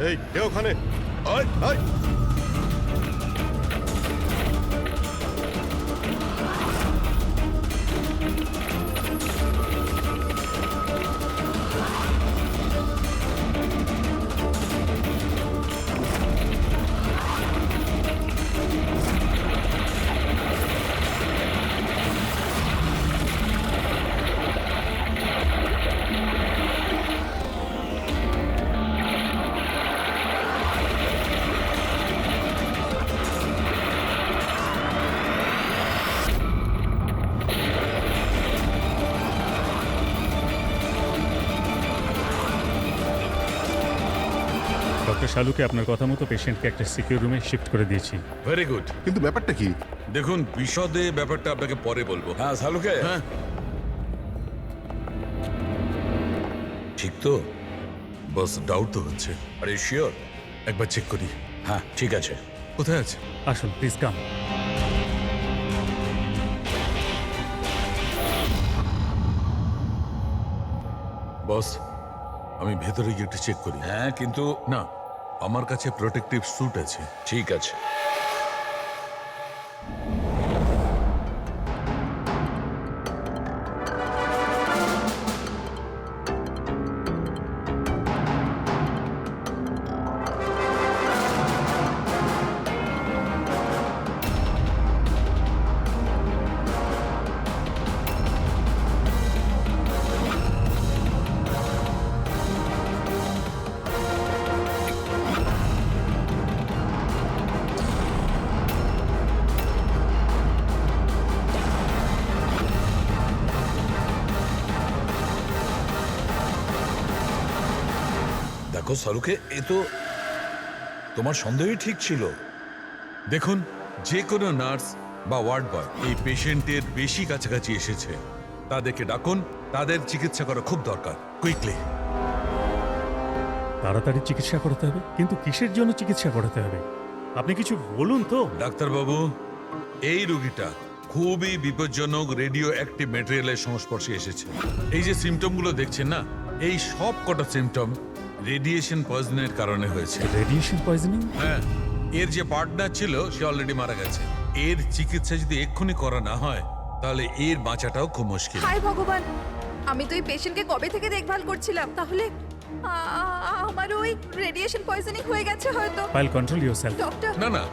এই কে ওখানে? আয় আয়। ডক্টর শালুকে আপনার কথা মতো পেশেন্টকে একটা সিকিউর রুমে শিফট করে দিয়েছি। Very good. কিন্তু ব্যাপারটা কি? দেখুন, বিশদে ব্যাপারটা আপনাকে পরে বলবো। হ্যাঁ শালুকে, হ্যাঁ, ঠিক তো? বস, ডাউট তো হচ্ছে। আরে শিওর? একবার চেক করি। হ্যাঁ ঠিক আছে। কোথায় আছে? আসুন প্লিজ কাম। বস, আমি ভেতরে গিয়ে একটু চেক করি। হ্যাঁ কিন্তু না, আমার কাছে প্রোটেক্টিভ স্যুট আছে। ঠিক আছে। দেখো শালুকে, এ তো তোমার সন্দেহই ঠিক ছিল। দেখুন, যে কোনো নার্স বা ওয়ার্ড বয় এই পেশেন্টের বেশি কাছাকাছি এসেছে, তাদেরকে ডাকুন। তাদের চিকিৎসা করা খুব দরকার, কুইকলি। তাড়াতাড়ি চিকিৎসা করাতে হবে, কিন্তু কিসের জন্য চিকিৎসা করাতে হবে আপনি কিছু বলুন তো। ডাক্তারবাবু, এই রোগীটা খুবই বিপজ্জনক রেডিও অ্যাক্টিভ ম্যাটেরিয়ালের সংস্পর্শে এসেছে। এই যে সিমটমগুলো দেখছেন না, এই সব কটা সিমটম রেডিয়েশন পয়জনের কারণে হয়েছে। Radiation poisoning? হ্যাঁ, এর যে পার্টনার ছিল সে অলরেডি মারা গেছে। এর চিকিৎসা যদি এক্ষুনি করা না হয়, তাহলে এর বাঁচাটাও খুব মুশকিল। হায় ভগবান, আমি তো এই পেশেন্টকে কবে থেকে দেখভাল করছিলাম। তাহলে আমার ওই রেডিয়েশন পয়জনিং হয়ে গেছে হয়তো। File control yourself. ডক্টর, না না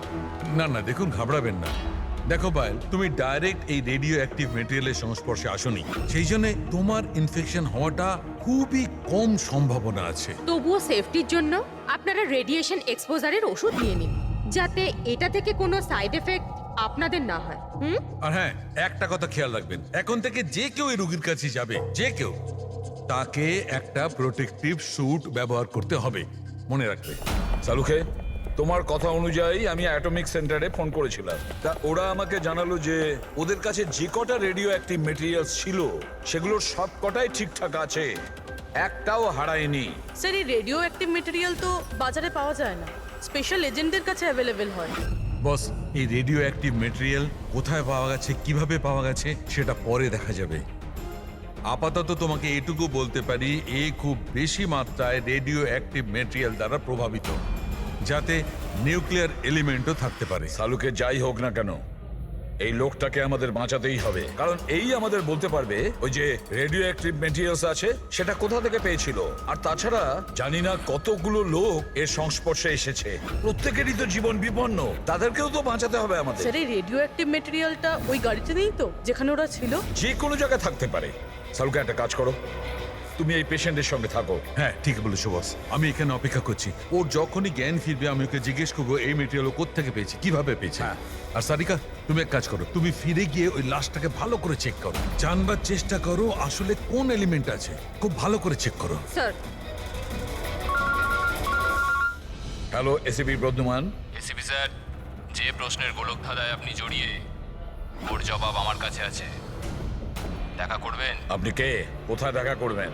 না না, দেখুন, ঘাবড়াবেন না। দেখো পায়েল, তুমি ডাইরেক্ট এই রেডিও অ্যাক্টিভ মেটেরিয়ালের সংস্পর্শে আসোনি, সেই জন্য তোমার ইনফেকশন হওয়াটা খুবই কম সম্ভাবনা আছে। তবুও সেফটির জন্য আপনারা রেডিয়েশন এক্সপোজারের ওষুধ নিয়ে নিন, যাতে এটা থেকে কোনো সাইড এফেক্ট আপনাদের না হয়। আর হ্যাঁ, একটা কথা খেয়াল রাখবেন, এখন থেকে যে কেউ এই রোগীর কাছে যাবে, যে কেউ, তাকে একটা প্রোটেক্টিভ স্যুট ব্যবহার করতে হবে, মনে রাখবে। শালুকে, তোমার কথা অনুযায়ী আমি অ্যাটমিক সেন্টারে ফোন করেছিলাম। তা ওরা আমাকে জানালো যে ওদের কাছে যে কটা রেডিও অ্যাক্টিভ মেটেরিয়ালস ছিল সেগুলোর সব কটাই ঠিকঠাক আছে, একটাও হারায়নি। স্যার, এই রেডিও অ্যাক্টিভ মেটেরিয়াল তো বাজারে পাওয়া যায় না, স্পেশাল এজেন্টদের কাছে অ্যাভেলেবেল হয়। বস, এই রেডিও অ্যাক্টিভ মেটেরিয়াল কোথায় পাওয়া গেছে, কিভাবে পাওয়া গেছে, সেটা পরে দেখা যাবে। আপাতত তোমাকে এটুকু বলতে পারি, এ খুব বেশি মাত্রায় রেডিও অ্যাক্টিভ মেটেরিয়াল দ্বারা প্রভাবিত, যাতে নিউক্লিয়ার এলিমেন্টও থাকতে পারে। শালুকে, যাই হোক না কেন, এই লোকটাকে আমাদের বাঁচাতেই হবে, কারণ এই আমাদের বলতে পারবে ওই যে রেডিও অ্যাক্টিভ মেটেরিয়ালস আছে সেটা কোথা থেকে পেয়েছিল। আর তাছাড়া জানি না কতগুলো লোক এর সংস্পর্শে এসেছে, প্রত্যেকেরই তো জীবন বিপন্ন, তাদেরকেও তো বাঁচাতে হবে আমাদের। স্যার, এই রেডিও অ্যাক্টিভ মেটেরিয়ালটা ওই গাড়িতে নেই তো, যেখানে ওরা ছিল? যে কোনো জায়গায় থাকতে পারে। শালুকে, একটা কাজ করো, তুমি এই পেশেন্টের সঙ্গে থাকো। হ্যাঁ, ঠিক বলেছো বস, আমি এখানে অপেক্ষা করছি। ওর যখনই জ্ঞান ফিরবে আমি ওকে জিজ্ঞেস করবো এই মেটেরিয়াল ও কোত্থেকে পেয়েছে, কিভাবে পেয়েছে। হ্যাঁ। আর সারিকা, তুমি এক কাজ করো, তুমি ফিরে গিয়ে ওই লাশটাকে ভালো করে চেক করো, জানবার চেষ্টা করো আসলে কোন এলিমেন্ট আছে, খুব ভালো করে চেক করো। Sir, hello ACP Bardhaman. ACP sir, যে প্রশ্নের গোলক ধাঁধায় আপনি জড়িয়ে, ওর জবাব আমার কাছে আছে। দেখা করবেন? আপনি কে? কোথায় দেখা করবেন?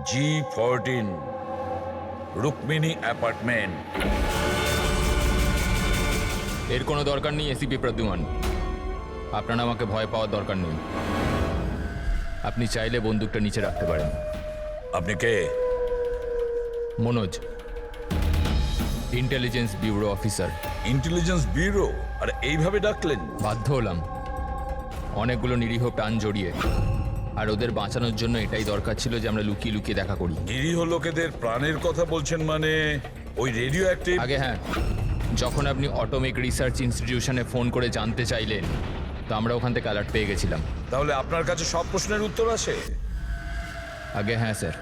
G14 Rukmini apartment. এর কোনো দরকার নেই এসিপি প্রদ্যুমান। আপনারা আমাকে ভয় পাওয়ার দরকার নেই। আপনি চাইলে বন্দুকটা নিচে রাখতে পারেন। আপনি কে? Manoj, intelligence bureau officer. Intelligence bureau? আর এইভাবে ডাকলেন? বাধ্য হলাম, অনেকগুলো নিরীহ প্রাণ জড়িয়ে, আর ওদের বাঁচানোর জন্য এটাই দরকার ছিল যে আমরা লুকিয়ে লুকিয়ে দেখা করি। নিরীহ লোকেদের প্রাণের কথা বলছেন মানে ওই রেডিও অ্যাক্টিভ? আগে হ্যাঁ, যখন আপনি অটোমিক রিসার্চ ইনস্টিটিউশনে ফোন করে জানতে চাইলেন, তো আমরা ওখান থেকে অ্যালার্ট পেয়ে গেছিলাম। তাহলে আপনার কাছে সব প্রশ্নের উত্তর আছে? আগে হ্যাঁ স্যার,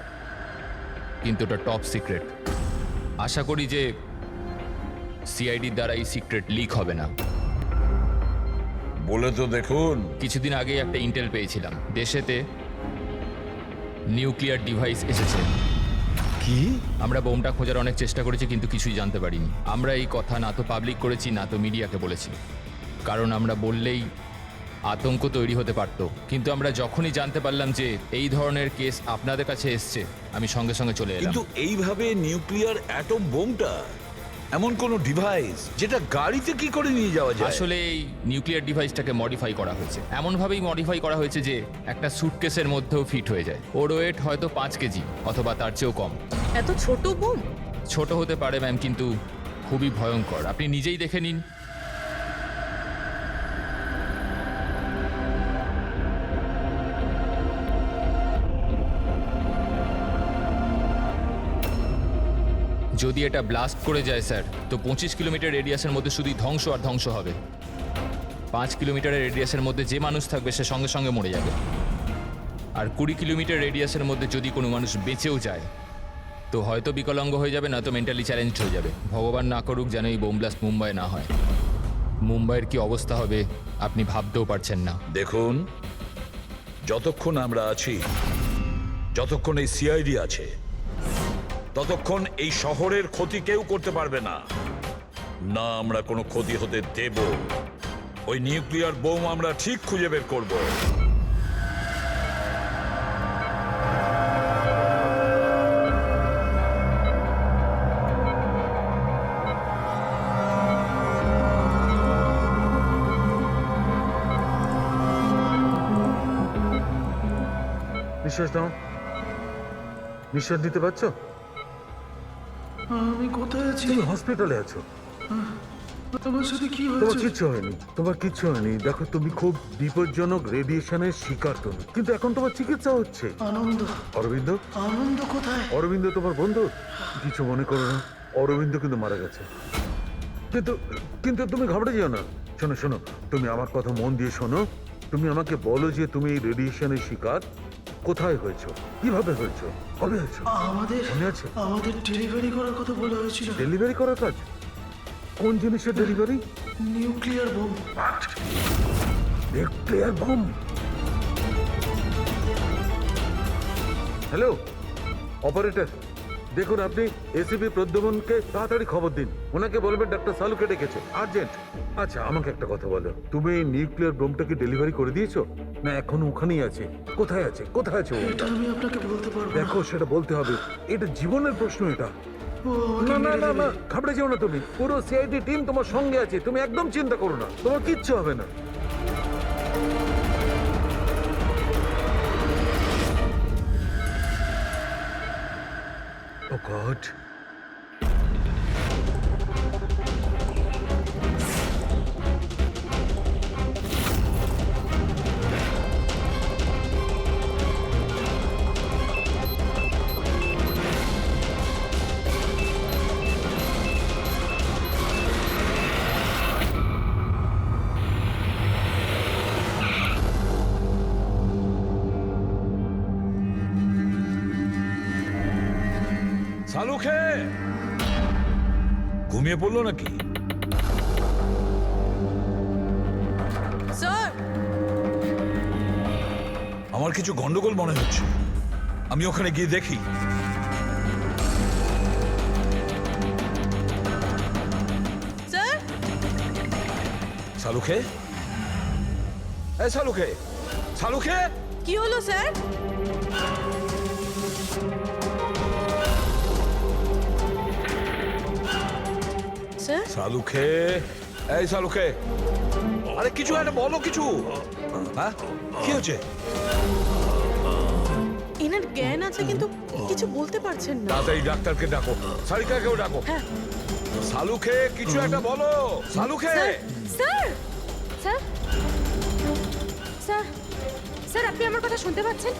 কিন্তু ওটা টপ সিক্রেট। আশা করি যে সিআইডির দ্বারা এই সিক্রেট লিক হবে না। বলে তো দেখুন। কিছুদিন আগেই একটা ইন্টেল পেয়েছিলাম, দেশেতে নিউক্লিয়ার ডিভাইস এসেছে। কি? আমরা বোমটা খোঁজার অনেক চেষ্টা করেছি, কিন্তু কিছুই জানতে পারিনি। আমরা এই কথা না তো পাবলিক করেছি, না তো মিডিয়াকে বলেছি, কারণ আমরা বললেই আতঙ্ক তৈরি হতে পারত। কিন্তু আমরা যখনই জানতে পারলাম যে এই ধরনের কেস আপনাদের কাছে এসছে, আমি সঙ্গে সঙ্গে চলে এলাম। কিন্তু এইভাবে নিউক্লিয়ার অ্যাটম বোমটা, এমন কোন ডিভাইস যেটা গাড়িতে কি করে নিয়ে যাওয়া যায়? আসলে এই নিউক্লিয়ার ডিভাইসটাকে মডিফাই করা হয়েছে, এমনভাবেই মডিফাই করা হয়েছে যে একটা সুটকেসের মধ্যেও ফিট হয়ে যায়। ওর ওয়েট হয়তো 5 কেজি অথবা তার চেয়েও কম। এত ছোট বোম? ছোট হতে পারে ম্যাম, কিন্তু খুবই ভয়ঙ্কর। আপনি নিজেই দেখে নিন। যদি এটা ব্লাস্ট করে যায় স্যার, তো 25 কিলোমিটার রেডিয়াসের মধ্যে শুধুই ধ্বংস আর ধ্বংস হবে। 5 কিলোমিটারের রেডিয়াসের মধ্যে যে মানুষ থাকবে সে সঙ্গে সঙ্গে মরে যাবে। আর 20 কিলোমিটার রেডিয়াসের মধ্যে যদি কোনো মানুষ বেঁচেও যায়, তো হয়তো বিকলাঙ্গ হয়ে যাবে, না তো মেন্টালি চ্যালেঞ্জ হয়ে যাবে। ভগবান না করুক যেন এই বোম ব্লাস্ট মুম্বাই না হয়। মুম্বাইয়ের কি অবস্থা হবে আপনি ভাবতেও পারছেন না। দেখুন, যতক্ষণ আমরা আছি, যতক্ষণ এই সিআইডি আছে, ততক্ষণ এই শহরের ক্ষতি কেউ করতে পারবে না। না আমরা কোনো ক্ষতি হতে দেব। ওই নিউক্লিয়ার বোম আমরা ঠিক খুঁজে বের করব। নিঃশ্বাস নাও। নিঃশ্বাস নিতে পারছো? আমি কোথায় আছি? তুমি হসপিটালে আছো। আমার সাথে কি তোমার হয়েছে? কিচ্ছু হয়নি, তোমার কিচ্ছু হয়নি। দেখো, তুমি খুব বিপজ্জনক রেডিয়েশনের শিকার তুমি, কিন্তু এখন তোমার চিকিৎসা হচ্ছে। আনন্দ, অরবিন্দ? আনন্দ কোথায়? অরবিন্দ তোমার বন্ধু? কিছু মনে করো না, অরবিন্দ কিন্তু মারা গেছে। কিন্তু কিন্তু তুমি ঘাবড়ে যেও না। শোনো শোনো, তুমি আমার কথা মন দিয়ে শোনো। তুমি আমাকে বলো যে তুমি এই রেডিয়েশনের শিকার কোথায় হয়েছো, কিভাবে হয়েছো, কবে হয়েছো? আমাদের মনে আছে? আমাদের ডেলিভারি করার কথা বলা হয়েছিল। ডেলিভারি করার কাজ? কোন জিনিসের delivery? Nuclear bomb. Nuclear bomb? Hello operator, দেখুন আপনি এসিপি প্রদ্যুমনকে তাড়াতাড়ি খবর দিন। ওনাকে বলবেন ডাক্তার সালুকে ডেকেছে, আর্জেন্ট। আচ্ছা আমাকে একটা কথা বলো, তুমি এই নিউক্লিয়ার বোমটাকে ডেলিভারি করে দিয়েছো, না এখনো ওখানেই আছে? কোথায় আছে, কোথায় আছে ও? এটা আমি আপনাকে বলতে পারবো না। দেখো সেটা বলতে হবে, এটা জীবনের প্রশ্ন এটা। ও আমাকে না না মেরে না দেবে। না, ঘাবড়ে যেও না তুমি। পুরো সিআইডি টিম তোমার সঙ্গে আছে, তুমি একদম চিন্তা করো না, তোমার কিচ্ছু হবে না। Oh God. সালুখে ঘুমিয়ে পড়লো নাকি? স্যার, আমার কিছু গন্ডগোল মনে হচ্ছে, আমি ওখানে গিয়ে দেখি। স্যার, সালুখে, এই সালুখে, সালুখে! কি হলো স্যার? স্যার, সালুখে, এই সালুখে! আরে কিছু একটা বলো কিছু। হ্যাঁ কি হচ্ছে? এনার জ্ঞান আছে কিন্তু কিছু বলতে পারছেন না। তাড়াতাড়ি ডাক্তারকে ডাকো, সারিকাকেও ডাকো। হ্যাঁ সালুখে কিছু একটা বলো, Salunkhe. Sir sir sir sir আপনি আমার কথা শুনতে পাচ্ছেন?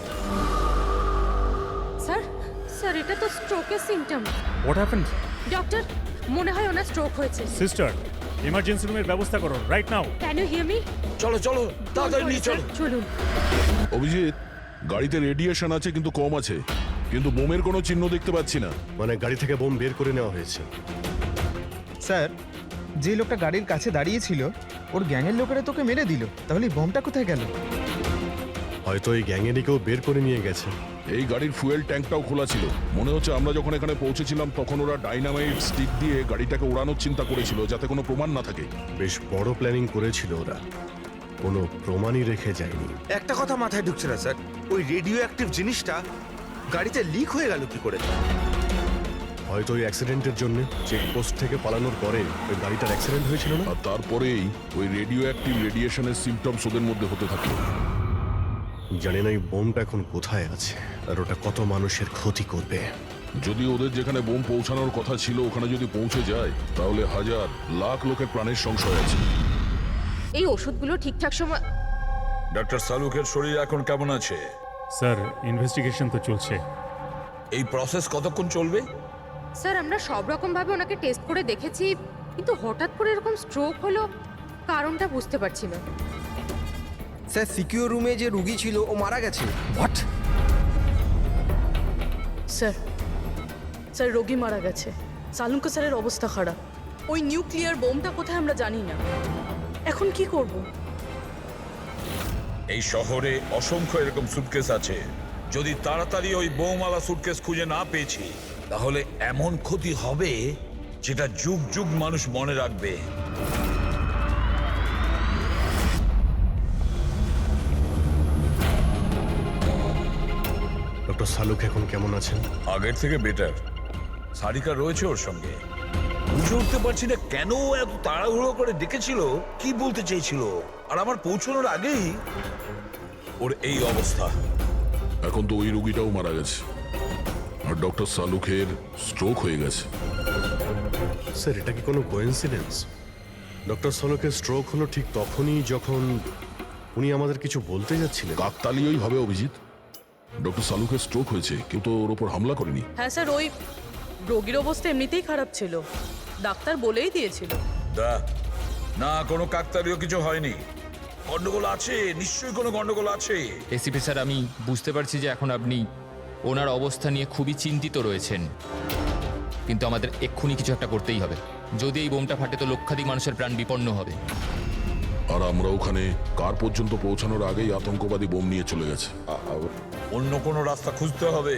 স্যার স্যার এটা তো স্ট্রোকের সিমটম। What happened? ডক্টর মনে হয় ওনার স্ট্রোক হয়েছে। সিস্টার, ইমার্জেন্সি রুমের ব্যবস্থা করো right now. Can you hear me? চলো চলো তাড়াতাড়ি নিয়ে চলো। চলুন। অভিজিৎ, গাড়িতে রেডিয়েশন আছে কিন্তু কম আছে, কিন্তু বোমের কোনো চিহ্ন দেখতে পাচ্ছি না। মানে গাড়ি থেকে বোম বের করে নেওয়া হয়েছে। স্যার, যে লোকটা গাড়ির কাছে দাঁড়িয়েছিল ওর গ্যাংয়ের লোকেরা তোকে মেরে দিল, তাহলে এই বোমটা কোথায় গেল? হয়তো এই গ্যাংয়েরই কেউ বের করে নিয়ে গেছে। এই গাড়ির ফুয়েল ট্যাঙ্কটাও খোলা ছিল। মনে হচ্ছে আমরা যখন এখানে পৌঁছেছিলাম তখন ওরা ডাইনামাইট স্টিক দিয়ে গাড়িটাকে ওড়ানোর চিন্তা করেছিল, যাতে কোনো প্রমাণ না থাকে। বেশ বড় প্ল্যানিং করেছিল ওরা, কোনো প্রমাণই রেখে যায়নি। একটা কথা মাথায় ঢুকছে না স্যার, ওই রেডিও অ্যাক্টিভ জিনিসটা গাড়িতে লিক হয়ে গেল কি করে? হয়তো ওই অ্যাক্সিডেন্টের জন্য চেকপোস্ট থেকে পালানোর পরে ওই গাড়িটার অ্যাক্সিডেন্ট হয়েছিল না। আর তারপরেই ওই রেডিও অ্যাক্টিভ রেডিয়েশনের সিমটমস ওদের মধ্যে হতে থাকলো। জানি না এই বোমটা এখন কোথায় আছে আর ওটা কত মানুষের ক্ষতি করবে। যদি ওদের যেখানে বোম পৌঁছানোর কথা ছিল ওখানে যদি পৌঁছে যায়, তাহলে হাজার লাখ লোকের প্রাণের সংশয় আছে। এই ওষুধগুলো ঠিকঠাক সময়। ডক্টর সালুখের শরীর এখন কেমন আছে? স্যার, ইনভেস্টিগেশন তো চলছে। এই প্রসেস কতক্ষণ চলবে? স্যার আমরা সব রকম ভাবে ওনাকে টেস্ট করে দেখেছি, কিন্তু হঠাৎ করে এরকম স্ট্রোক হলো, কারণটা বুঝতে পারছি না। স্যার, সিকিউর রুমে যে রুগী ছিল ও মারা গেছে। হোয়াট? স্যার, স্যার রোগী মারা গেছে। সালুঙ্কা স্যারের অবস্থা খারাপ। ওই নিউক্লিয়ার বোমটা কোথায় আমরা জানি না। এখন কি করব? এই শহরে অসংখ্য এরকম সুটকেস আছে। যদি তাড়াতাড়ি ওই বোমওয়ালা সুটকেস খুঁজে না পেয়েছি, তাহলে এমন ক্ষতি হবে যেটা যুগ যুগ মানুষ মনে রাখবে। ডক্টর সালুক এখন কেমন আছেন? আগের থেকে বেটার। সারিকা রয়েছে ওর সঙ্গে। বুঝে উঠতে পারছি না কেন ও এত তাড়াহুড়ো করে ডেকেছিল, কি বলতে চেয়েছিল, আর আমার পৌঁছানোর আগেই ওর এই অবস্থা। এখন তো ওই রুগীটাও মারা গেছে, আর ডক্টর সালুখের স্ট্রোক হয়ে গেছে। স্যার, এটা কি কোনো কোইন্সিডেন্স? ডক্টর সালুকের স্ট্রোক হলো ঠিক তখনই যখন উনি আমাদের কিছু বলতে যাচ্ছিলেন। কাকতালীয়ই হবে অভিজিৎ। ডক্টর সালুখের স্ট্রোক হয়েছে, কেউ তো ওর ওপর হামলা করেনি। হ্যাঁ স্যার, ওই রোগীর অবস্থা এমনিতেই খারাপ ছিল, ডাক্তার বলেই দিয়েছিল। না, কোনো কাকতালীয় কিছু হয়নি। গন্ডগোল আছে, নিশ্চয়ই কোনো গন্ডগোল আছে। এসিপি স্যার, আমি বুঝতে পারছি যে এখন আপনি ওনার অবস্থা নিয়ে খুবই চিন্তিত রয়েছেন, কিন্তু আমাদের এক্ষুনি কিছু একটা করতেই হবে। যদি এই বোমটা ফাটে তো লক্ষাধিক মানুষের প্রাণ বিপন্ন হবে। আর আমরা ওখানে কার পর্যন্ত পৌঁছানোর আগেই আতঙ্কবাদী বোম নিয়ে চলে গেছে। অন্য কোনো রাস্তা খুঁজতে হবে।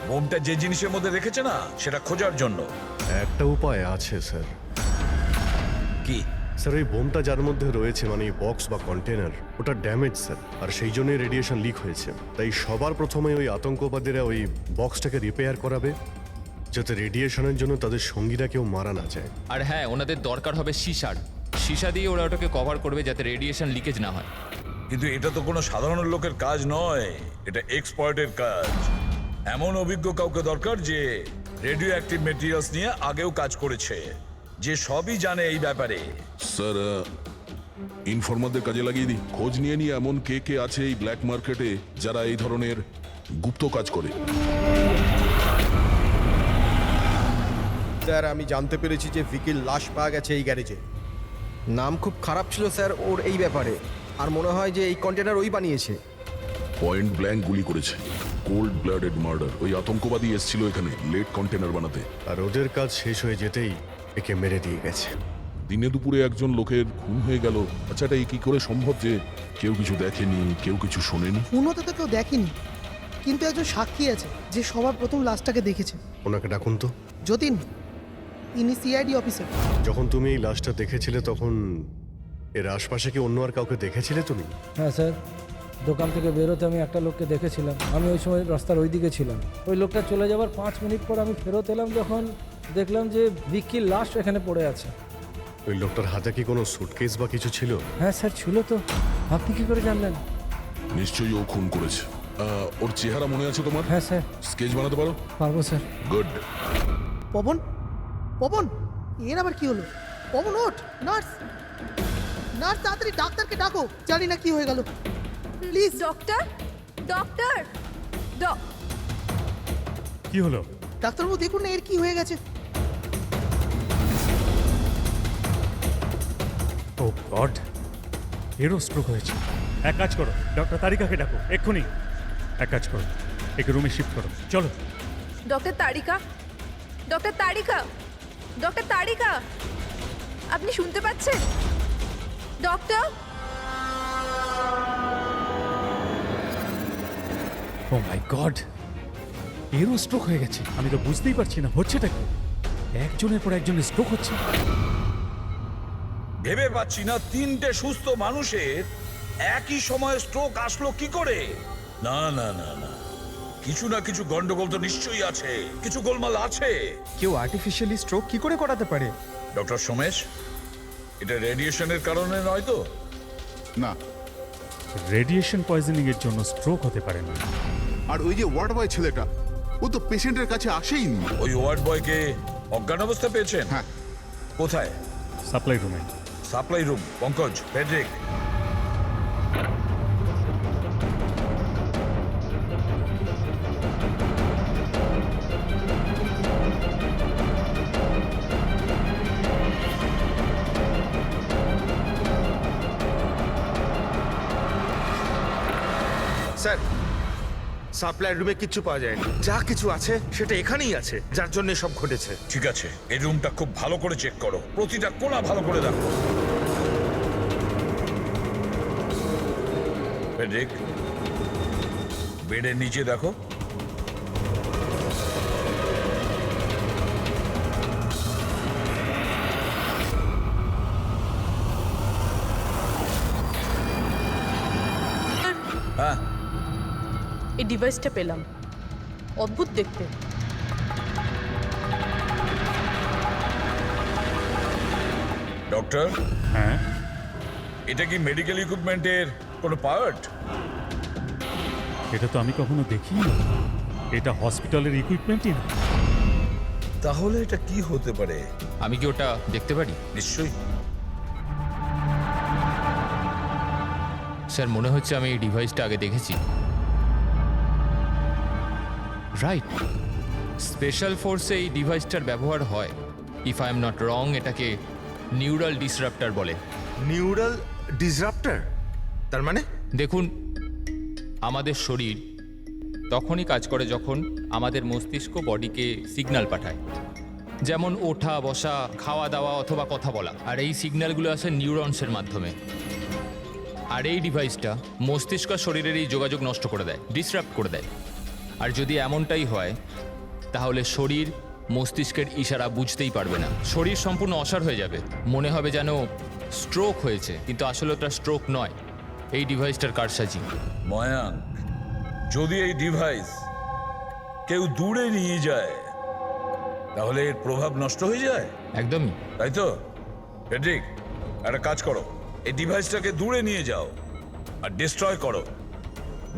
বোমটা যে জিনিসের মধ্যে রেখেছে না, সেটা খোঁজার জন্য। একটা উপায় আছে স্যার। কি? স্যার, ওই বোমটা যার মধ্যে রয়েছে, মানে বক্স বা কন্টেনার, ওটা ড্যামেজ স্যার, আর সেই জন্যই রেডিয়েশন লিক হয়েছে। তাই সবার প্রথমে ওই আতঙ্কবাদীরা ওই বক্সটাকে রিপেয়ার করাবে, যাতে রেডিয়েশনের জন্য তাদের সঙ্গীরা কেউ মারা না যায়। আর হ্যাঁ, ওনাদের দরকার হবে সীসা দিয়ে ওরা ওটাকে কভার করবে যাতে রেডিয়েশন লিকেজ না হয়। কিন্তু এটা তো কোনো সাধারণ লোকের কাজ নয়, এটা এক্সপার্টের কাজ। এমন অভিজ্ঞ কাউকে দরকার যে রেডিও অ্যাক্টিভ মেটেরিয়ালস নিয়ে আগেও কাজ করেছে, যে সবই জানে এই ব্যাপারে। স্যার, ইনফরমারদের কাজে লাগিয়ে দিই। খোঁজ নিয়ে নিয়ে এমন কে কে আছে এই ব্ল্যাক মার্কেটে যারা এই ধরনের গুপ্ত কাজ করে। স্যার, আমি জানতে পেরেছি যে ভিকির লাশ পাওয়া গেছে এই গ্যারেজে। নাম খুব খারাপ ছিল স্যার ওর এই ব্যাপারে, আর মনে হয় যে এই কন্টেনার ওই বানিয়েছে। পয়েন্ট ব্ল্যাঙ্ক গুলি করেছে, কোল্ড ব্লাডেড মার্ডার। ওই আতঙ্কবাদী এসেছিল এখানে লেট কন্টেনার বানাতে, আর ওদের কাজ শেষ হয়ে যেতেই একে মেরে দিয়ে গেছে। দিনে দুপুরে একজন লোকের খুন হয়ে গেল। আচ্ছা, এটা কি করে সম্ভব যে কেউ কিছু দেখেনি, কেউ কিছু শোনেনি? খুন হতে তো কেউ দেখেনি, কিন্তু একজন সাক্ষী আছে যে সবার প্রথম লাশটাকে দেখেছে। ওনাকে ডাকুন তো। যতীন, ইনি সিআইডি অফিসার। যখন তুমি এই লাশটা দেখেছিলে তখন এর আশপাশে কি অন্য আর কাউকে দেখেছিলে তুমি? হ্যাঁ স্যার, দোকান থেকে বেরোতে আমি একটা লোককে দেখেছিলাম। আমি ওই সময় রাস্তার ওই দিকে ছিলাম। ওই লোকটা চলে যাওয়ার 5 মিনিট পর আমি ফেরত এলাম, যখন দেখলাম যে ভিকির লাশ এখানে পড়ে আছে। ওই লোকটার হাতে কি কোনো সুটকেস বা কিছু ছিল? হ্যাঁ স্যার ছিল তো, আপনি কি করে জানলেন? নিশ্চয়ই ও খুন করেছে। ওর চেহারা মনে আছে তোমার? হ্যাঁ স্যার। স্কেচ বানাতে পারো? পারবো স্যার। গুড। পবন, পবন, এর আবার কি হলো? পবন ওঠ, নার্স, নার্স তাড়াতাড়ি ডাক্তারকে ডাকো, জানি না কি হয়ে গেল। প্লিজ ডক্টর, ডক্টর, কি হলো? ডাক্তারবাবু দেখুন না এর কি হয়ে গেছে। ও গড, এরও স্ট্রোক হয়েছে। এক কাজ করো, ডক্টর তারিকাকে ডাকো এক্ষুনি। এক কাজ করো, একে রুমে শিফট করো, চলো। ডক্টর তারিকা, ডক্টর তারিকা, ডক্টর তারিকা, আপনি শুনতে পাচ্ছেন? ডক্টর, ও মাই গড, এরও স্ট্রোক হয়ে গেছে। আমি তো বুঝতেই পারছি না হচ্ছেটা কি। একজনের পর একজনের স্ট্রোক হচ্ছে। ভেবে পাচ্ছি না 3টে সুস্থ মানুষের একই সময়ে স্ট্রোক আসলো কি করে। না না না না, কিছু না কিছু গন্ডগোল তো নিশ্চয়ই আছে, কিছু গোলমাল আছে। কেউ আর্টিফিশিয়ালি স্ট্রোক কি করে করাতে পারে? ডক্টর সোমেশ, এটা রেডিয়েশনের কারণে নয় তো? না, রেডিয়েশন পয়জনিং এর জন্য স্ট্রোক হতে পারে না। আর ওই যে ওয়ার্ড বয় ছেলেটা, ও তো পেশেন্টের কাছে আসেইনি। ওই ওয়ার্ড বয়কে অজ্ঞান অবস্থা পেয়েছেন? হ্যাঁ। কোথায়? সাপ্লাই রুমে। Supply room, Pankaj, Friedrich. Sir, supply রুমে কিচ্ছু পাওয়া যায়নি। যা কিছু আছে সেটা এখানেই আছে, যার জন্য সব ঘটেছে। ঠিক আছে, এই রুমটা খুব ভালো করে চেক করো, প্রতিটা কোণা ভালো করে দেখো। ফেডরিক, বেডের নিচে দেখো। হ্যাঁ, এই ডিভাইসটা পেলাম, অদ্ভুত দেখতে। ডক্টর, হ্যাঁ, এটা কি মেডিকেল ইকুইপমেন্টের কোনো পার্ট? এটা তো আমি কখনো দেখিনি। এটা হসপিটালের ইকুইপমেন্টই না। তাহলে এটা কি হতে পারে? আমি কি ওটা দেখতে পারি? নিশ্চয়ই। স্যার, মনে হচ্ছে আমি এই ডিভাইসটা আগে দেখেছি। রাইট, স্পেশাল ফোর্সে এই ডিভাইসটার ব্যবহার হয়। If I am not wrong, এটাকে নিউরাল ডিসরাপ্টার বলে। নিউরাল ডিসরাপ্টার? তার মানে? দেখুন, আমাদের শরীর তখনই কাজ করে যখন আমাদের মস্তিষ্ক বডিকে সিগন্যাল পাঠায়, যেমন ওঠা, বসা, খাওয়া দাওয়া অথবা কথা বলা। আর এই সিগন্যালগুলো আসে নিউরনসের মাধ্যমে। আর এই ডিভাইসটা মস্তিষ্ক আর শরীরের এই যোগাযোগ নষ্ট করে দেয়, ডিসরাপ্ট করে দেয়। আর যদি এমনটাই হয়, তাহলে শরীর মস্তিষ্কের ইশারা বুঝতেই পারবে না। শরীর সম্পূর্ণ অসাড় হয়ে যাবে, মনে হবে যেন স্ট্রোক হয়েছে, কিন্তু আসলে ওটা স্ট্রোক নয়, এই ডিভাইসটার কারসাজি। ময়াঙ্ক, যদি এই ডিভাইস কেউ দূরে নিয়ে যায়, তাহলে এর প্রভাব নষ্ট হয়ে যায়। একদমই তাই তো? ফেডরিক, একটা কাজ করো, এই ডিভাইসটাকে দূরে নিয়ে যাও আর ডিস্ট্রয় করো,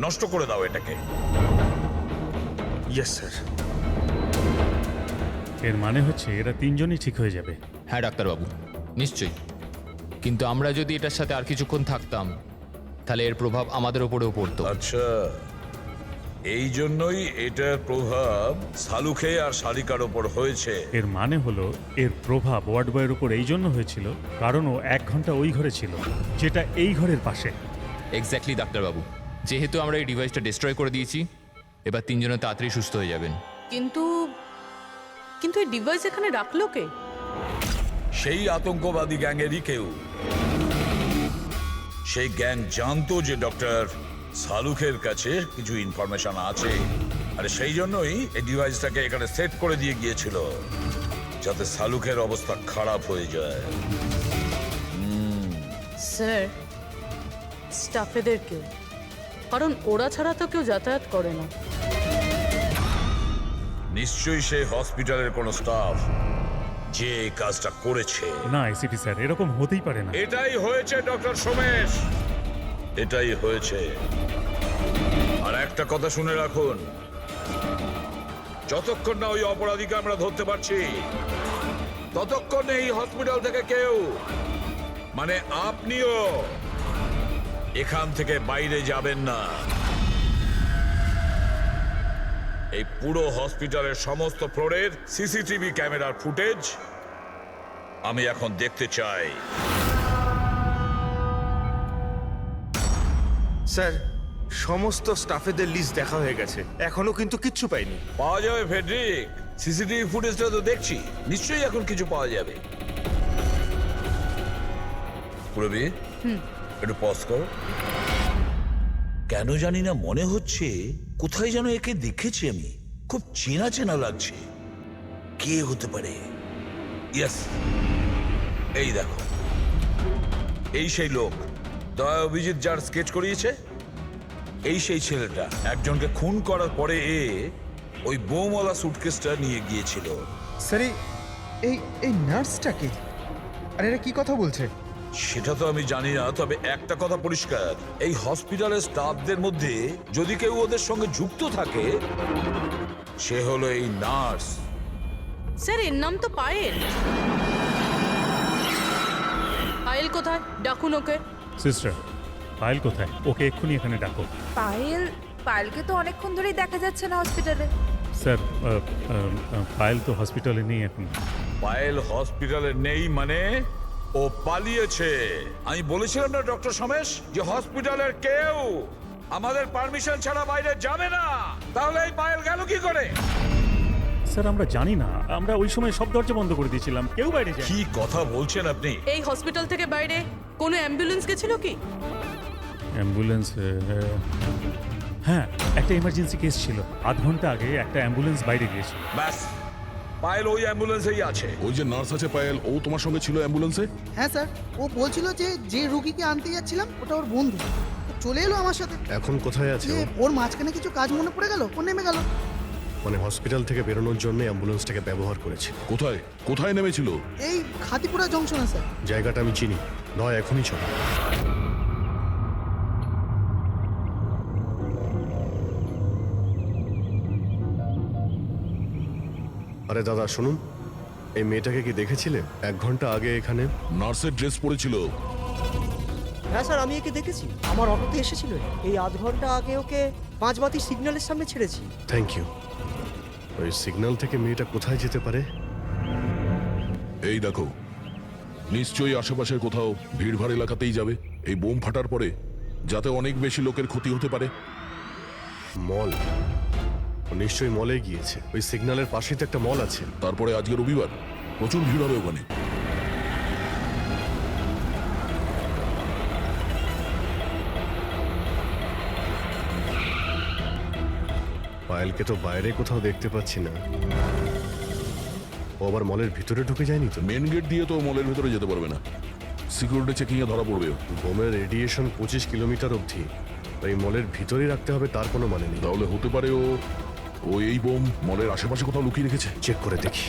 নষ্ট করে দাও এটাকে। Yes sir. এর মানে হচ্ছে এরা তিনজনই ঠিক হয়ে যাবে। হ্যাঁ ডাক্তারবাবু, নিশ্চয়ই। কিন্তু আমরা যদি এটার সাথে আর কিছুক্ষণ থাকতাম, তাহলে এর প্রভাব আমাদের ওপরেও পড়তো। আচ্ছা, এই জন্যই এটার প্রভাব সালুখে আর শালিকার ওপর হয়েছে। এর মানে হলো এর প্রভাব ওয়ার্ড বয়ের উপর এই জন্য হয়েছিল কারণ ও 1 ঘন্টা ওই ঘরে ছিল, যেটা এই ঘরের পাশে। এক্স্যাক্টলি ডাক্তারবাবু, যেহেতু আমরা এই ডিভাইসটা ডিস্ট্রয় করে দিয়েছি, এবার তিনজনে তাড়াতাড়ি সুস্থ হয়ে যাবেন। কিন্তু কিন্তু এই ডিভাইস এখানে রাখলো কে? সেই আতঙ্কবাদী গ্যাংয়েরই কেউ। সেই গ্যাং জানতো যে ডক্টর সালুখের কাছে কিছু ইনফরমেশন আছে, আর সেই জন্যই এই ডিভাইসটাকে এখানে সেট করে দিয়ে গিয়েছিল, যাতে সালুখের অবস্থা খারাপ হয়ে যায়। স্যার, স্টাফেদেরকে, কারণ ওরা ছাড়া তো কেউ যাতায়াত করে না। নিশ্চয়ই সে হসপিটালের কোনো স্টাফ। যে এই কাজটা করেছে। না এসিপি স্যার, এরকম হতেই পারে না। এটাই হয়েছে ডক্টর সোমেশ, এটাই হয়েছে। আর একটা কথা শুনে রাখুন, যতক্ষণ না ওই অপরাধীকে আমরা ধরতে পারছি ততক্ষণ এই হসপিটাল থেকে কেউ, মানে আপনিও, এখান থেকে বাইরে যাবেন না। এই পুরো হসপিটালের সমস্ত ফ্লোরের সিসিটিভি ক্যামেরার ফুটেজ আমি এখন দেখতে চাই। স্যার, সমস্ত স্টাফেদের লিস্ট দেখা হয়ে গেছে, এখনো কিন্তু কিচ্ছু পাইনি। পাওয়া যাবে ফেডরিক, সিসিটিভি ফুটেজটা তো দেখছি, নিশ্চয়ই এখন কিছু পাওয়া যাবে। পুরবি, একটু পজ করো। কেন জানি না মনে হচ্ছে কোথায় যেন একে দেখেছি আমি, খুব চেনা চেনা লাগছে। কে হতে পারে? ইয়েস, এই দেখো, এই সেই লোক দয়া অভিজিৎ যার স্কেচ করিয়েছে, এই সেই ছেলেটা। একজনকে খুন করার পরে ওই বোমওয়ালা সুটকেসটা নিয়ে গিয়েছিল। স্যার, এই নার্সটাকে, আর এরা কি কথা বলছে? সেটা তো আমি জানি না, তবে একটা কথা পরিষ্কার, এই হসপিটালের স্টাফদের মধ্যে যদি কেউ ওদের সঙ্গে যুক্ত থাকে সে হলো এই নার্স। স্যার, এর নাম তো পায়েল। পায়েল কোথায়? ডাকুন ওকে। সিস্টার, পায়েল কোথায়? ওকে এক্ষুনি এখানে ডাকো। পায়েলকে তো অনেকক্ষণ ধরেই দেখা যাচ্ছে না হসপিটালে। স্যার, পায়েল তো হসপিটালে নেই এখন। পায়েল হসপিটালে নেই মানে ও পালিয়েছে। আমি বলেছিলাম না ডক্টর সোমেশ যে হসপিটালের কেউ আমাদের পারমিশন ছাড়া বাইরে যাবে না। তাহলে এই পায়েল গেল কি করে? স্যার, আমরা জানি না, আমরা ওই সময় সব দরজা বন্ধ করে দিয়েছিলাম, কেউ বাইরে যায়। কি কথা বলছেন আপনি? এই হসপিটাল থেকে বাইরে কোনো অ্যাম্বুলেন্স গেছিল কি? অ্যাম্বুলেন্স, হ্যাঁ, একটা ইমার্জেন্সি কেস ছিল, আধ ঘন্টা আগে একটা অ্যাম্বুলেন্স বাইরে গিয়েছিল। ব্যাস, পায়েল ওই অ্যাম্বুলেন্সেই আছে। ওই যে নার্স আছে পায়েল, ও তোমার সঙ্গে ছিল অ্যাম্বুলেন্সে? হ্যাঁ স্যার, ও বলছিল যে রুগীকে আনতে যাচ্ছিলাম ওটা ওর বন্ধু, ও চলে এলো আমার সাথে। এখন কোথায় আছে যে ও? ওর মাঝখানে কিছু কাজ মনে পড়ে গেল, ও নেমে গেল। মানে হসপিটাল থেকে বেরোনোর জন্য অ্যাম্বুলেন্সটাকে ব্যবহার করেছে। কোথায় কোথায় নেমেছিল? এই খাতিপুরা জংশনে স্যার। জায়গাটা আমি চিনি, নয় এখনই চলো। আরে দাদা শুনুন, এই মেয়েটাকে কি দেখেছিলে 1 ঘন্টা আগে এখানে? নার্সের ড্রেস পরেছিল। হ্যাঁ স্যার, আমি একে দেখেছি, আমার অটোতে এসেছিল। এই আধ ঘন্টা আগে ওকে 5 বাতি সিগন্যালের সামনে ছেড়েছি। Thank you. ওই সিগন্যাল থেকে মেয়েটা কোথায় যেতে পারে? এই দেখো, নিশ্চয়ই আশেপাশের কোথাও ভিড়ভাড় এলাকাতেই যাবে এই বোম ফাটার পরে, যাতে অনেক বেশি লোকের ক্ষতি হতে পারে। মল, ও নিশ্চয়ই মলে গিয়েছে। ওই সিগন্যালের পাশেই তো একটা মল আছে। তারপরে আজকে রবিবার, প্রচুর ভিড় হবে ওখানে। পায়েলকে তো বাইরে কোথাও দেখতে পাচ্ছি না। ও আবার মলের ভিতরে ঢুকে যায়নি তো? মেন গেট দিয়ে তো মলের ভিতরে যেতে পারবে না, সিকিউরিটি চেকিং এ ধরা পড়বে। বোমের রেডিয়েশন 25 কিলোমিটার অবধি, ওই মলের ভিতরেই রাখতে হবে তার কোনো মানে নেই। তাহলে হতে পারে ও এই বোম মলের আশেপাশে কোথাও লুকিয়ে রেখেছে। চেক করে দেখি।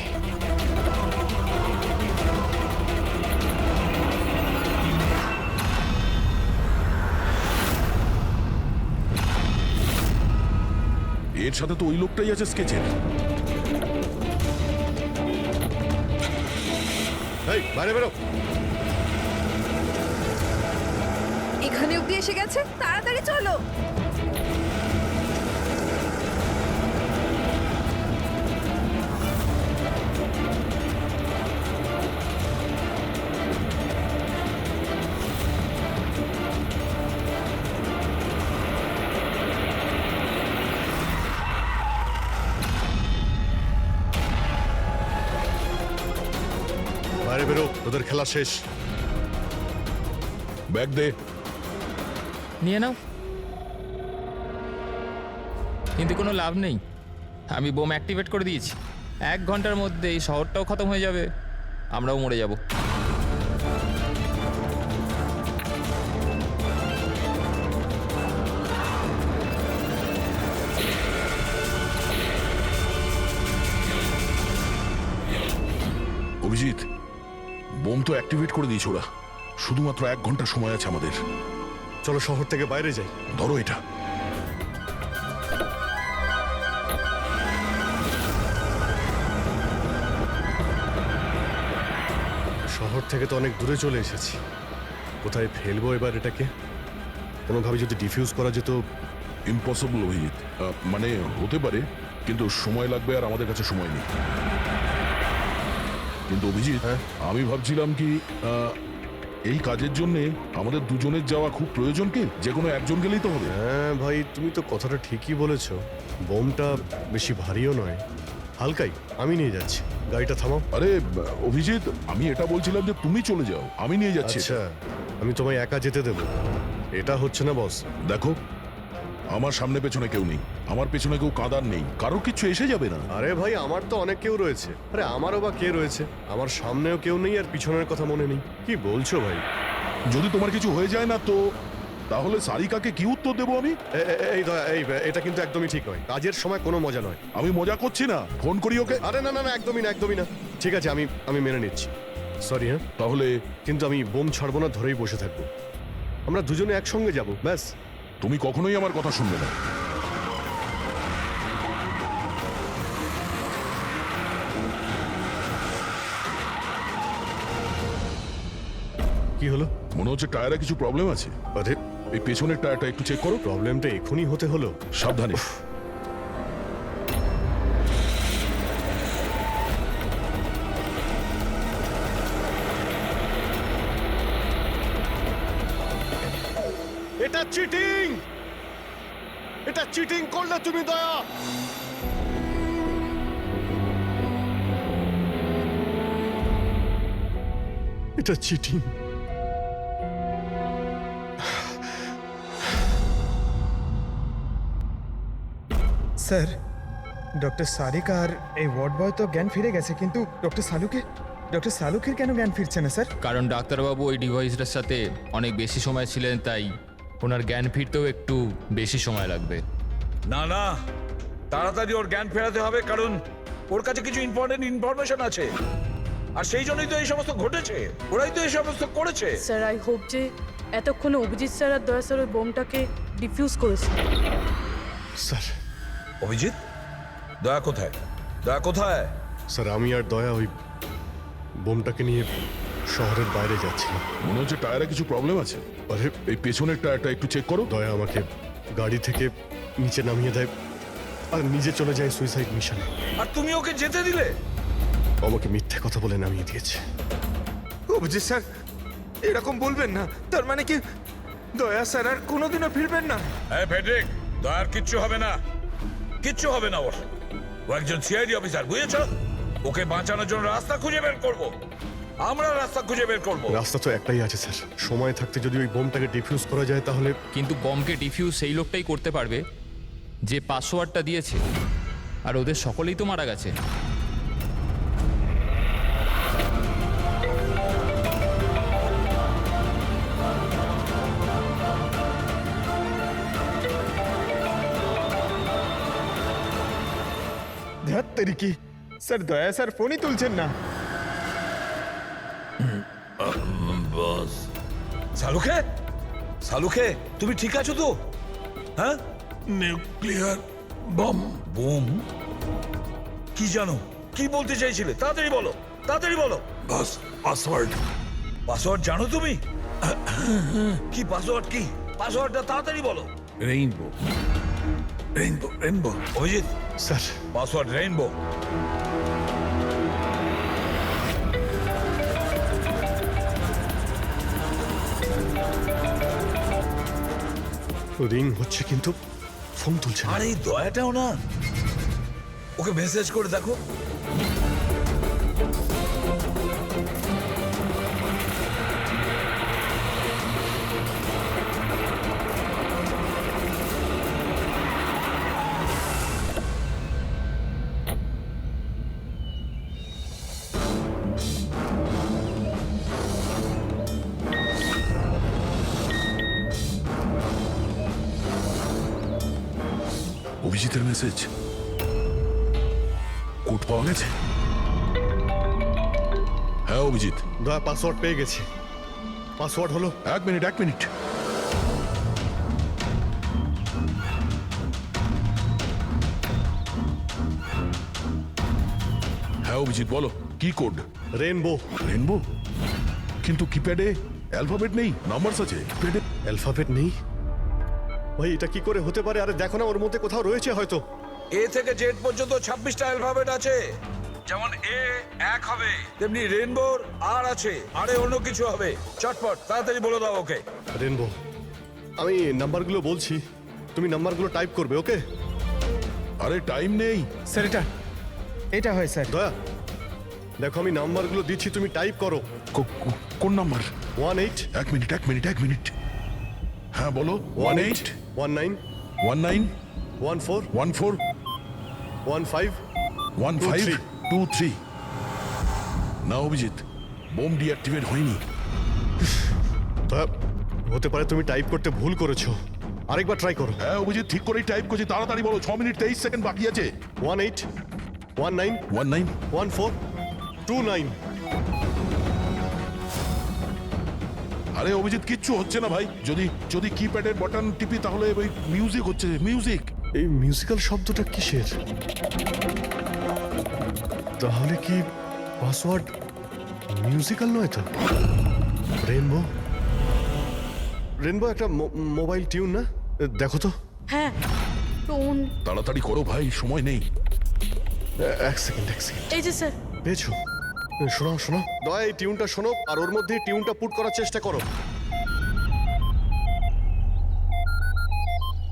এর সাথে তো ওই লোকটাই আছে স্কেচের। এই বাইরে বেরো। এখানে অব্দি এসে গেছে, তাড়াতাড়ি চলো। বাইরে বেরো, তোদের খেলা শেষ। ব্যাগ দে। নিয়ে নাও। কিন্তু কোনো লাভ নেই, আমি বোম অ্যাক্টিভেট করে দিয়েছি। 1 ঘন্টার মধ্যে এই শহরটাও খতম হয়ে যাবে, আমরাও মরে যাব। অভিজিৎ, বোম তো অ্যাক্টিভেট করে দিয়েছে ওরা। শুধুমাত্র 1 ঘন্টা সময় আছে আমাদের। চলো শহর থেকে বাইরে যাই। ধরো এটা। শহর থেকে তো অনেক দূরে চলে এসেছি, কোথায় ফেলবো এবার এটাকে? কোনোভাবে যদি ডিফিউজ করা যেত। ইম্পসিবল অভিজিৎ, মানে হতে পারে, কিন্তু সময় লাগবে আর আমাদের কাছে সময় নেই। কিন্তু অভিজিৎ, আমি ভাবছিলাম কি এই কাজের জন্য আমাদের দুজনের যাওয়া খুব প্রয়োজন কি? যে কোনো একজন গেলেই তো হবে। হ্যাঁ ভাই, তুমি তো কথাটা ঠিকই বলেছো। বোমটা বেশি ভারীও নয়, হালকাই। আমি নিয়ে যাচ্ছি, গাড়িটা থামাও। আরে অভিজিৎ, আমি এটা বলছিলাম যে তুমি চলে যাও, আমি নিয়ে যাচ্ছি। আচ্ছা, আমি তোমায় একা যেতে দেবো? এটা হচ্ছে না বস। দেখো, আমার সামনে পেছনে কেউ নেই, আমার পেছনে কেউ কাঁদার নেই, কারো কিছু এসে যাবে না। আরে ভাই, আমার তো অনেক কেউ রয়েছে। আরে আমারও বা কে রয়েছে? আমার সামনেও কেউ নেই আর পিছনের কথা মনে নেই। কি বলছো ভাই? যদি তোমার কিছু হয়ে যায় না তো তাহলে সারিকাকে কি উত্তর দেবো আমি? এই দয়া, এটা কিন্তু একদমই ঠিক নয়। কাজের সময় কোনো মজা নয়। আমি মজা করছি না, ফোন করি ওকে। আরে না না না, একদমই না, একদমই না। ঠিক আছে, আমি মেনে নিচ্ছি। সরি। হ্যাঁ, তাহলে কিন্তু আমি বোম ছাড়বো না, ধরেই বসে থাকবো। আমরা দুজনে একসঙ্গে যাব, ব্যাস। তুমি কখনোই আমার কথা শুনবে না। কি হলো? মনে হচ্ছে টায়ারে কিছু প্রবলেম আছে। আরে, এই পেছনের টায়ারটা একটু চেক করো। প্রবলেমটা এখনই হতে হলো? সাবধানে। এটা চিটিং! এটা চিটিং করলে তুমি, দয়া। এটা চিটিং। স্যার, ডক্টর সারিকা আর এই ওয়ার্ড বয় তো জ্ঞান ফিরে গেছে, কিন্তু ডক্টর সালুকের কেন জ্ঞান ফিরছে না স্যার? কারণ ডাক্তারবাবু ওই ডিভাইসটার সাথে অনেক বেশি সময় ছিলেন, তাই ওনার জ্ঞান ফিরতেও একটু বেশি সময় লাগবে। না না, তাড়াতাড়ি ওর জ্ঞান ফেরাতে হবে, কারণ ওর কাছে কিছু ইম্পর্টেন্ট ইনফরমেশন আছে, আর সেই জন্যই তো এই সমস্ত ঘটেছে। ওরাই তো এই সমস্ত করেছে। স্যার, আই হোপ যে এতক্ষণে অভিজিৎ স্যার আর দয়া স্যার ওই বোমটাকে ডিফিউজ করেছে। স্যার। অভিজিৎ, দয়া কোথায়? দয়া কোথায়? স্যার, আমি আর দয়া ওই বোমটাকে নিয়ে শহরের বাইরে যাচ্ছিলাম। মনে হচ্ছে টায়ারে কিছু প্রবলেম আছে। আরে, এই পেছনের টায়ারটা একটু চেক করো। দয়া আমাকে গাড়ি থেকে নিচে নামিয়ে দেয় আর নিজে চলে যায় সুইসাইড মিশনে। আর তুমি ওকে যেতে দিলে? আমাকে মিথ্যে কথা বলে নামিয়ে দিয়েছে। অভিজিৎ স্যার, এরকম বলবেন না। তার মানে কি দয়া স্যার আর কোনোদিনও ফিরবেন না? হ্যাঁ ফেডরিক, দয়ার কিচ্ছু হবে না, কিচ্ছু হবে না ওর। ও একজন সিআইডি অফিসার, বুঝেছ? ওকে বাঁচানোর জন্য রাস্তা খুঁজে বের করব। আমরা রাস্তা খুঁজে বের করব। রাস্তা তো একটাই আছে স্যার, সময় থাকতে যদি ওই বোমটাকে ডিফিউজ করা যায় তাহলে। কিন্তু বমকে ডিফিউজ সেই লোকটাই করতে পারবে যে পাসওয়ার্ডটা দিয়েছে, আর ওদের সকলেই তো মারা গেছে। ধ্যাত্তেরি কি স্যার, দয়া স্যার ফোনই তুলছেন না। বস, সালুকে তুমি ঠিক আছো তো? হ্যাঁ, নিউক্লিয়ার বম। বোম? কি জানো, কি বলতে চাইছিলে? তাড়াতাড়ি বলো, তাড়াতাড়ি বলো। বস, পাসওয়ার্ড জানো তুমি? কি পাসওয়ার্ড? কি পাসওয়ার্ডটা তাড়াতাড়ি বলো। Rainbow. Abhijit sir, password rainbow. Ring হচ্ছে কিন্তু ফোন তুলছে না। আর এই দয়াটাও না, ওকে মেসেজ করে দেখো। অভিজিতের মেসেজ, কোড পাওয়া গেছে। হ্যাঁ অভিজিৎ। দয়া পাসওয়ার্ড পেয়ে গেছি। পাসওয়ার্ড হলো 1 মিনিট 1 মিনিট। হ্যাঁ অভিজিৎ বলো, কি কোড? রেনবো। রেনবো? কিন্তু কিপ্যাডে অ্যালফাবেট নেই, নাম্বারস আছে। কিপ্যাডে অ্যালফাবেট নেই? ভাই এটা কি করে হতে পারে? আরে দেখো না, ওর মধ্যে কোথাও রয়েছে হয়তো। এ থেকে জেড পর্যন্ত 26টা অ্যালফাবেট আছে। যেমন এ 1 হবে, তেমনি রেনবোর আর আছে, আরে অন্য কিছু হবে। চটপট তাড়াতাড়ি বলে দাও ওকে। রেনবো। আমি নাম্বারগুলো বলছি, তুমি নাম্বারগুলো টাইপ করবে, ওকে? আরে টাইম নেই স্যার। এটা হয় স্যার। দয়া দেখো, আমি নাম্বারগুলো দিচ্ছি, তুমি টাইপ করো। কোন নাম্বার? 18। 1 minute 1 minute 1 minute. হ্যাঁ বলো। 18 19 19 14 14 15 15 23। না অভিজিৎ, বোম ডিঅ্যাক্টিভেট হয়নি। দয়া, হতে পারে তুমি টাইপ করতে ভুল করেছো, আরেকবার ট্রাই করো। হ্যাঁ অভিজিৎ, ঠিক করেই টাইপ করছি, তাড়াতাড়ি বলো। 6 মিনিট 23 সেকেন্ড বাকি আছে। 18 19 19 14 29। আরে অভিজিৎ, কিচ্ছু হচ্ছে না ভাই। যদি কিপ্যাডের বাটন টিপি তাহলে ওই মিউজিক হচ্ছে, মিউজিক। এই মিউজিক্যাল শব্দটা কিসের? তাহলে কি পাসওয়ার্ড মিউজিক্যাল নয় তো? রেনবো। রেনবো একটা মোবাইল টিউন না? দেখো তো। হ্যাঁ, টোন। তাড়াতাড়ি করো ভাই, সময় নেই। এক সেকেন্ড। এই যে স্যার। পেয়েছো? শোনো দয়া, এই টিউনটা শোনো আর ওর মধ্যে টিউনটা পুট করার চেষ্টা করো।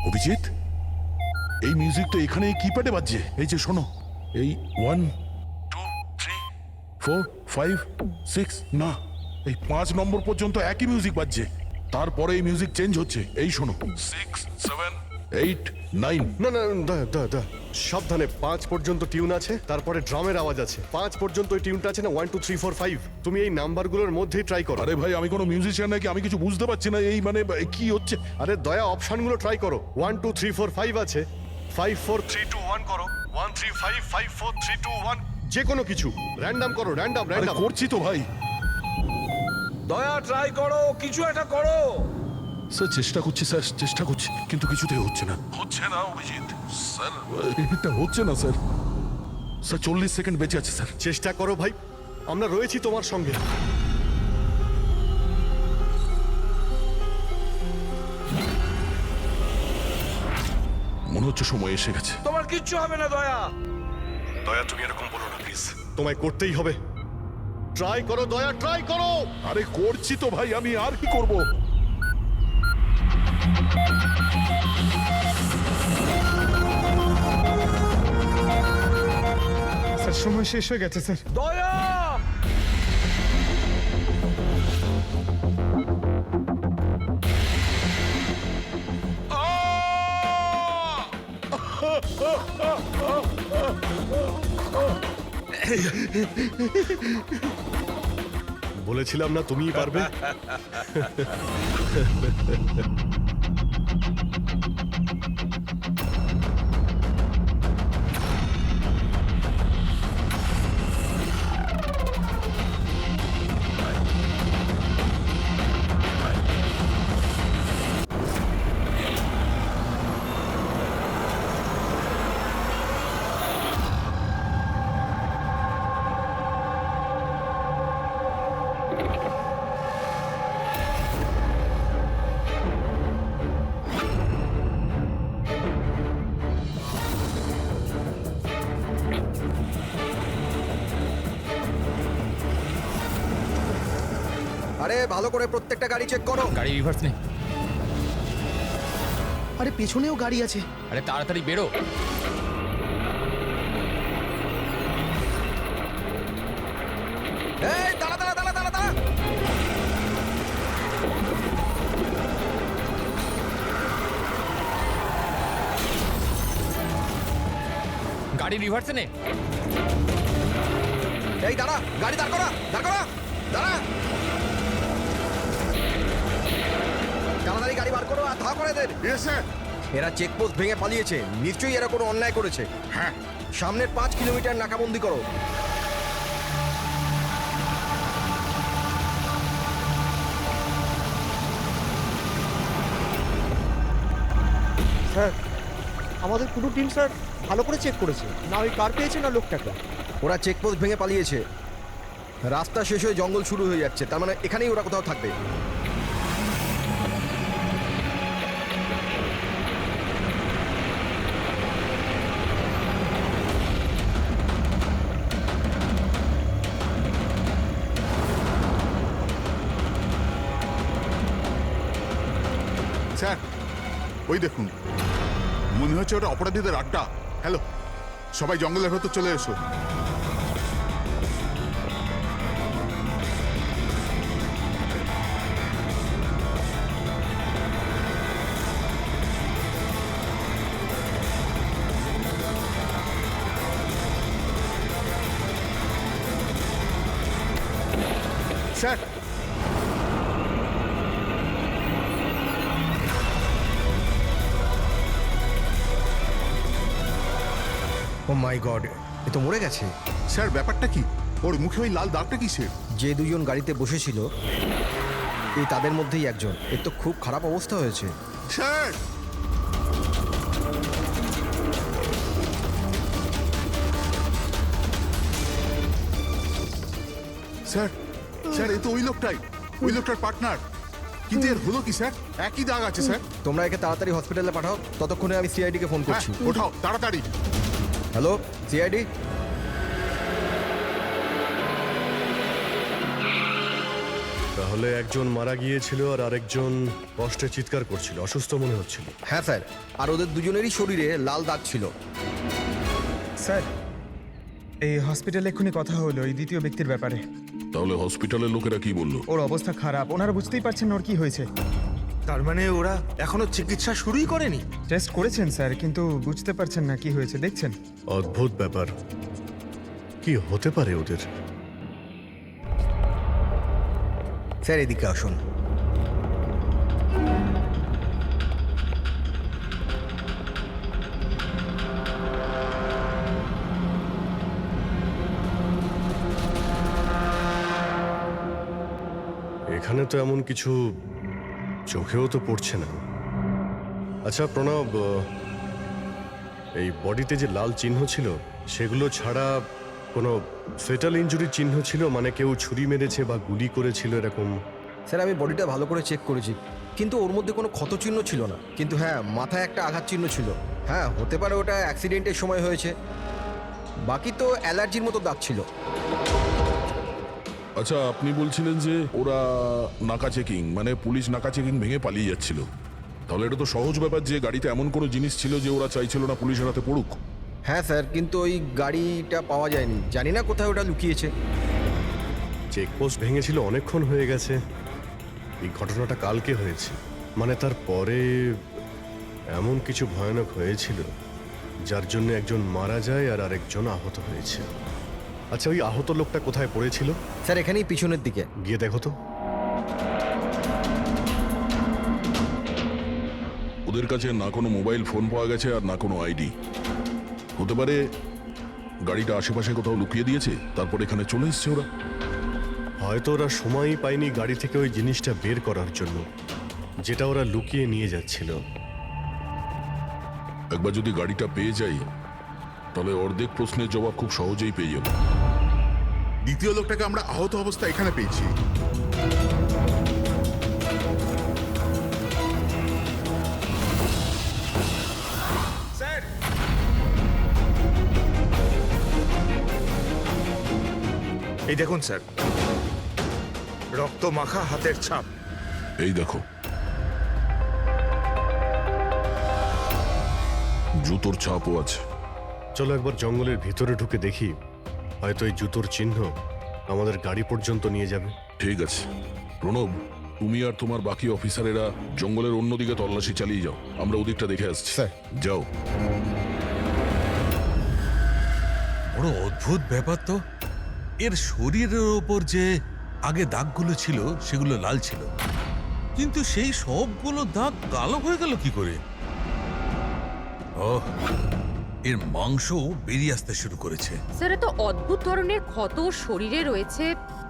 অভিজিৎ, এই মিউজিক তো এখানে কিপ্যাডে বাজছে। এই যে শোনো, এই 1 2 3 4 5 6, না এই 5 নম্বর পর্যন্ত একই মিউজিক বাজছে। তারপরে এই মিউজিক চেঞ্জ হচ্ছে। এই শোনো, 6 7 8 9। না দয়া সাবধানে। 5 পর্যন্ত টিউন আছে, তারপরে ড্রামের আওয়াজ আছে। 5 পর্যন্ত ওই টিউনটা আছে না, 1 2 3 4 5। তুমি এই নাম্বারগুলোর মধ্যেই ট্রাই করো। আরে ভাই, আমি কোনো মিউজিশিয়ান নাকি? আমি কিছু বুঝতে পারছি না। এই মানে কি হচ্ছে? আরে দয়া, অপশনগুলো ট্রাই করো। 1 2 3 4 5 আছে, 5 4 3 2 1 করো, 1 3 5 5 4 3 2 1। যে কোনো কিছু র্যান্ডম করো, র্যান্ডম। করছি তো ভাই। দয়া ট্রাই করো, কিছু একটা করো। স্যার চেষ্টা করছি, স্যার চেষ্টা করছি, কিন্তু কিছুতেই হচ্ছে না। হচ্ছে না অভিজিৎ স্যার, এটা হচ্ছে না স্যার। স্যার 40 সেকেন্ড বেঁচে আছে স্যার। চেষ্টা করো ভাই, আমরা রয়েছি তোমার সঙ্গে। মনে হচ্ছে সময় এসে গেছে। তোমার কিচ্ছু হবে না দয়া। দয়া তুমি এরকম বলো না প্লিজ, তোমায় করতেই হবে। ট্রাই করো দয়া, ট্রাই করো। আরে করছি তো ভাই, আমি আর কি করব? স্যার সময় শেষ হয়ে গেছে স্যার। দয়া! বলেছিলাম না তুমিই পারবে। আরে ভালো করে প্রত্যেকটা গাড়ি চেক করো। গাড়ি রিভার্স নে। আরে পেছনেও গাড়ি আছে। আরে তাড়াতাড়ি বেরো। এই দাঁড়া। গাড়ি রিভার্সে নে। এই দাঁড়া, গাড়ি দাঁড় করা। দাঁড়া। তাড়াতাড়ি গাড়ি বার করো আর ধা করে দেন। এরা চেকপোস্ট ভেঙে পালিয়েছে, নিশ্চয়ই এরা কোনো অন্যায় করেছে। হ্যাঁ, সামনের 5 কিলোমিটার নাকাবন্দি করো। স্যার আমাদের পুরো টিম স্যার ভালো করে চেক করেছে, না ওই কার পেয়েছে না লোকটাকে। ওরা চেকপোস্ট ভেঙে পালিয়েছে, রাস্তা শেষ হয়ে জঙ্গল শুরু হয়ে যাচ্ছে, তার মানে এখানেই ওরা কোথাও থাকবে। স্যার ওই দেখুন, মনে হচ্ছে ওটা অপরাধীদের আড্ডা। হ্যালো, সবাই জঙ্গলের ভেতর চলে এসো। স্যার ও মাই গড, এ তো মরে গেছে। স্যার ব্যাপারটা কি? ওর মুখে ওই লাল দাগটা কিসের? যে দুজন গাড়িতে বসেছিল এই তাদের মধ্যেই একজন। এর তো খুব খারাপ অবস্থা হয়েছে। স্যার স্যার স্যার এ তো ওই লোকটাই, ওই লোকটার পার্টনার। কিন্তু এর হলো কি স্যার? একই দাগ আছে স্যার। তোমরা একে তাড়াতাড়ি হসপিটালে পাঠাও, ততক্ষণে আমি সিআইডিকে ফোন হ্যাঁ, করছি। ওঠাও তাড়াতাড়ি। হ্যালো সিআইডি, তাহলে একজন মারা গিয়েছিল আর আরেকজন কষ্টে চিৎকার করছিল, অসুস্থ মনে হচ্ছিল। হ্যাঁ স্যার, আর ওদের দুজনেরই শরীরে লাল দাগ ছিল। স্যার এই হসপিটালে এক্ষুনি কথা হলো এই দ্বিতীয় ব্যক্তির ব্যাপারে। তাহলে হসপিটালের লোকেরা কি বললো? ওর অবস্থা খারাপ, ওনারা বুঝতেই পারছেন না ওর কি হয়েছে। তার মানে ওরা এখনো চিকিৎসা শুরুই করেনি? টেস্ট করেছেন স্যার, কিন্তু বুঝতে পারছেন না কি হয়েছে। দেখছেন অদ্ভুত ব্যাপার, কি হতে পারে ওদের? স্যার এদিকে আসুন। এখানে তো এমন কিছু চোখেও তো পড়ছে না। আচ্ছা প্রণব, এই বডিতে যে লাল চিহ্ন ছিল সেগুলো ছাড়া কোনো ফেটাল ইনজুরির চিহ্ন ছিল? মানে কেউ ছুরি মেরেছে বা গুলি করেছিল এরকম? স্যার আমি বডিটা ভালো করে চেক করেছি, কিন্তু ওর মধ্যে কোনো ক্ষতচিহ্ন ছিল না। কিন্তু হ্যাঁ, মাথায় একটা আঘাত চিহ্ন ছিল। হ্যাঁ হতে পারে ওটা অ্যাক্সিডেন্টের সময় হয়েছে। বাকি তো অ্যালার্জির মতো দাগ ছিল। আচ্ছা, আপনি বলছিলেন যে ওরা নাকা চেকিং, মানে পুলিশ নাকা চেকিং ভেঙে পালিয়ে যাচ্ছিল। তাহলে এটা তো সহজ ব্যাপার যে গাড়িতে এমন কোনো জিনিস ছিল যে ওরা চাইছিল না পুলিশের হাতে পড়ুক। হ্যাঁ স্যার, কিন্তু ওই গাড়িটা পাওয়া যায়নি, জানি না কোথায় ওটা লুকিয়েছে। চেকপোস্ট ভেঙেছিল অনেকক্ষণ হয়ে গেছে, এই ঘটনাটা কালকে হয়েছে। মানে তারপরে এমন কিছু ভয়ানক হয়েছিল যার জন্য একজন মারা যায় আর আরেকজন আহত হয়েছে। আচ্ছা ওই আহত লোকটা কোথায় পড়েছিল? স্যার এখানেই পিছনের দিকে। গিয়ে দেখো তো। ওদের কাছে না কোনো মোবাইল ফোন পাওয়া গেছে আর না কোনো আইডি। হতে পারে গাড়িটা আশেপাশে কোথাও লুকিয়ে দিয়েছে, তারপর এখানে চলে এসছে ওরা। হয়তো ওরা সময়ই পায়নি গাড়ি থেকে ওই জিনিসটা বের করার জন্য, যেটা ওরা লুকিয়ে নিয়ে যাচ্ছিল। একবার যদি গাড়িটা পেয়ে যাই তাহলে অর্ধেক প্রশ্নের জবাব খুব সহজেই পেয়ে যাব। দ্বিতীয় লোকটাকে আমরা আহত অবস্থায় এখানে পেয়েছি। স্যার এই দেখুন স্যার, রক্ত মাখা হাতের ছাপ। এই দেখো, জুতোর ছাপও আছে। চলো একবার জঙ্গলের ভিতরে ঢুকে দেখি, হয়তো এই জুতোর চিহ্ন আমাদের গাড়ি পর্যন্ত নিয়ে যাবে। ঠিক আছে প্রণব, তুমি আর তোমার বাকি অফিসারেরা জঙ্গলের অন্যদিকে তল্লাশি চালিয়ে যাও, আমরা ওদিকটা দেখে আসছি। যাও। বড় অদ্ভুত ব্যাপার তো, এর শরীরের ওপর যে আগে দাগগুলো ছিল সেগুলো লাল ছিল, কিন্তু সেই সবগুলো দাগ কালো হয়ে গেল কি করে? ওহ, এর মাংস বেরিয়ে আসতে শুরু করেছে। স্যার এত অদ্ভুত ধরনের ক্ষত শরীরে রয়েছে,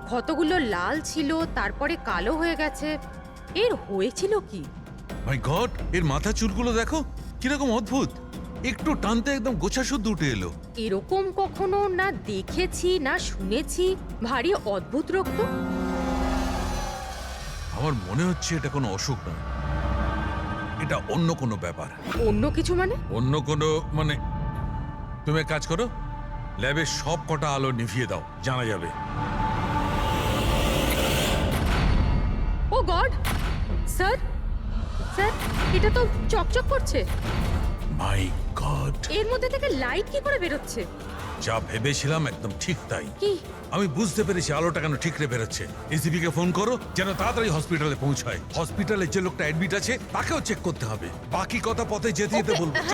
ক্ষতগুলো লাল ছিল তারপরে কালো হয়ে গেছে। এর হয়েছিল কি? মাই গড, এর মাথা চুলগুলো দেখো, কিরকম অদ্ভুত, একটু টানতে একদম গোছা শুদ্ধ উঠে এলো। এরকম কখনো না দেখেছি না শুনেছি। ভারী অদ্ভুত রক্ত। আমার মনে হচ্ছে এটা কোনো অসুখ নয়, এটা অন্য কোনো ব্যাপার। অন্য কিছু মানে? অন্য কোনো মানে, তুমি এক কাজ করো, ল্যাবের সব কটা আলো নিভিয়ে দাও, জানা যাবে। ও গড স্যার, স্যার এটা তো চকচক করছে। মাই গড, এর মধ্যে থেকে লাইট কি করে বেরোচ্ছে? যা ভেবেছিলাম একদম ঠিক তাই। কি? আমি বুঝতে পেরেছি আলোটা কেন ঠিকরে বেরোচ্ছে। এসিপি কে ফোন করো যেন তাড়াতাড়ি হসপিটালে পৌঁছায়। হসপিটালে যে লোকটা অ্যাডমিট আছে তাকেও চেক করতে হবে। বাকি কথা পথে যেতে যেতে বলবো।